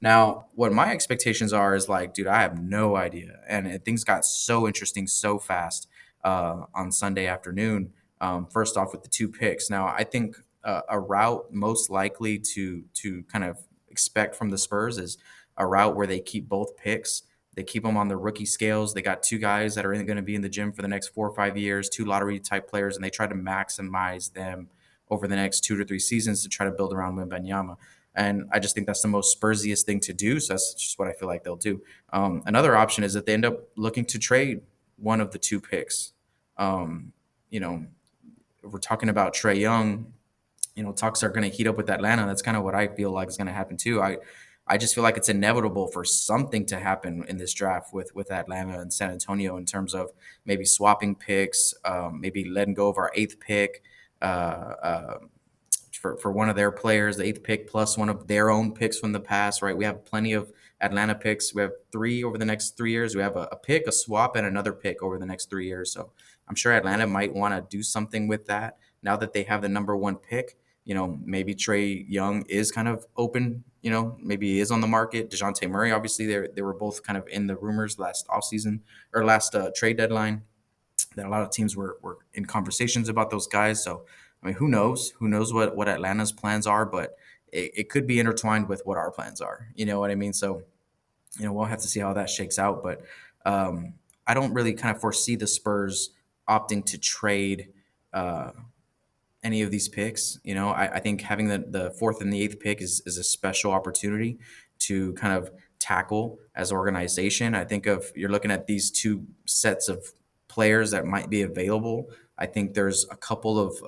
Now, what my expectations are is like, dude, I have no idea, and things got so interesting so fast on Sunday afternoon. First off, with the two picks. Now, I think a route most likely to kind of expect from the Spurs is a route where they keep both picks. They keep them on the rookie scales. They got two guys that are going to be in the gym for the next 4 or 5 years, two lottery type players, and they try to maximize them over the next 2 to 3 seasons to try to build around Wembanyama. And I just think that's the most Spursiest thing to do. So that's just what I feel like they'll do. Another option is that they end up looking to trade one of the two picks. Um, you know, if we're talking about Trey Young, talks are going to heat up with Atlanta. That's kind of what I feel like is going to happen too. I just feel like it's inevitable for something to happen in this draft with Atlanta and San Antonio in terms of maybe swapping picks, maybe letting go of our eighth pick. Uh, for one of their players, the eighth pick plus one of their own picks from the past, right? We have plenty of Atlanta picks. We have three over the next 3 years. We have a pick, a swap, and another pick over the next 3 years. So I'm sure Atlanta might want to do something with that now that they have the number one pick. Maybe Trey Young is kind of open. Maybe he is on the market. DeJounte Murray, obviously, they were both kind of in the rumors last offseason or last trade deadline that a lot of teams were in conversations about those guys. So, I mean, who knows? Who knows what Atlanta's plans are? But it could be intertwined with what our plans are. You know what I mean? So, we'll have to see how that shakes out. But I don't really kind of foresee the Spurs opting to trade any of these picks. I think having the fourth and the eighth pick is a special opportunity to kind of tackle as an organization. I think if you're looking at these two sets of players that might be available, I think there's a couple of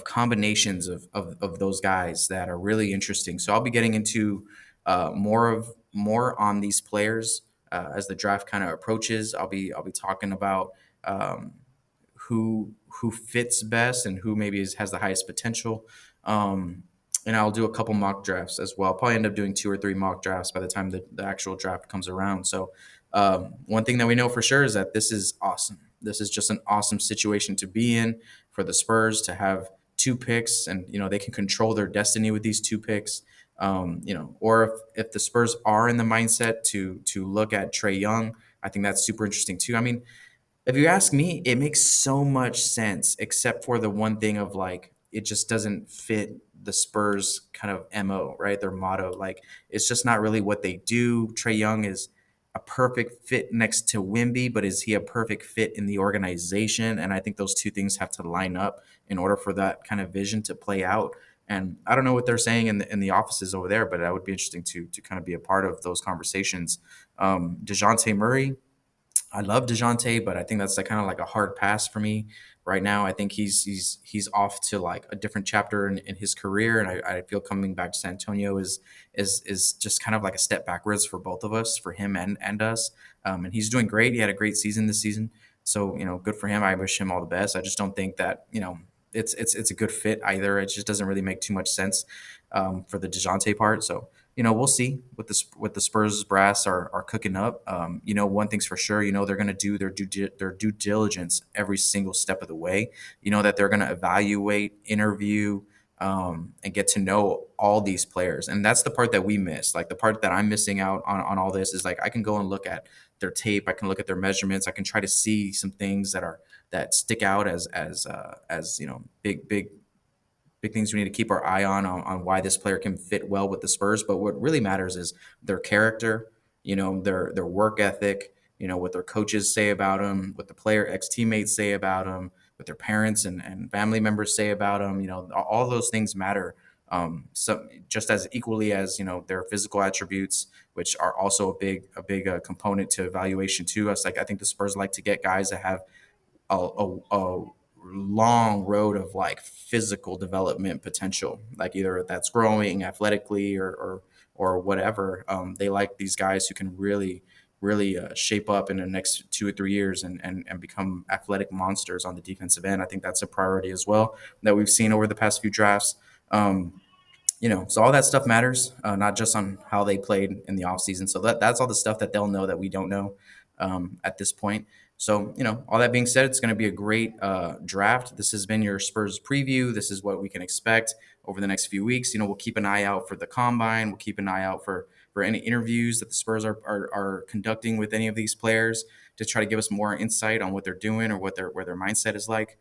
combinations of those guys that are really interesting. So I'll be getting into more on these players as the draft kind of approaches. I'll be talking about who fits best and who maybe has the highest potential. And I'll do a couple mock drafts as well. I'll probably end up doing 2 or 3 mock drafts by the time the actual draft comes around. So one thing that we know for sure is that this is awesome. This is just an awesome situation to be in for the Spurs to have two picks, and they can control their destiny with these two picks. Or if the Spurs are in the mindset to look at Trey Young, I think that's super interesting too. I mean, if you ask me, it makes so much sense, except for the one thing of like it just doesn't fit the Spurs kind of MO, right? Their motto. Like it's just not really what they do. Trey Young is a perfect fit next to Wimby, but is he a perfect fit in the organization? And I think those two things have to line up in order for that kind of vision to play out. And I don't know what they're saying in the offices over there, but that would be interesting to kind of be a part of those conversations. DeJounte Murray, I love DeJounte, but I think that's like kind of like a hard pass for me right now. I think he's off to like a different chapter in his career, and I feel coming back to San Antonio is just kind of like a step backwards for both of us, for him and us. And he's doing great. He had a great season this season, so good for him. I wish him all the best. I just don't think that it's a good fit either. It just doesn't really make too much sense for the DeJounte part. So we'll see what the Spurs brass are cooking up. One thing's for sure. They're going to do their due diligence every single step of the way. That they're going to evaluate, interview, and get to know all these players. And that's the part that we miss. Like the part that I'm missing out on all this is like I can go and look at their tape. I can look at their measurements. I can try to see some things that stick out as big things we need to keep our eye on why this player can fit well with the Spurs. But what really matters is their character, their work ethic, what their coaches say about them, what the player ex teammates say about them, what their parents and family members say about them. All those things matter. So just as equally as their physical attributes, which are also a big component to evaluation too. I think the Spurs like to get guys that have a long road of like physical development potential, like either that's growing athletically or whatever. They like these guys who can really shape up in the next 2 or 3 years and become athletic monsters on the defensive end. I think that's a priority as well that we've seen over the past few drafts. So all that stuff matters, not just on how they played in the offseason. So that's all the stuff that they'll know that we don't know at this point. So, all that being said, it's going to be a great draft. This has been your Spurs preview. This is what we can expect over the next few weeks. We'll keep an eye out for the combine. We'll keep an eye out for any interviews that the Spurs are conducting with any of these players to try to give us more insight on what they're doing or where their mindset is like.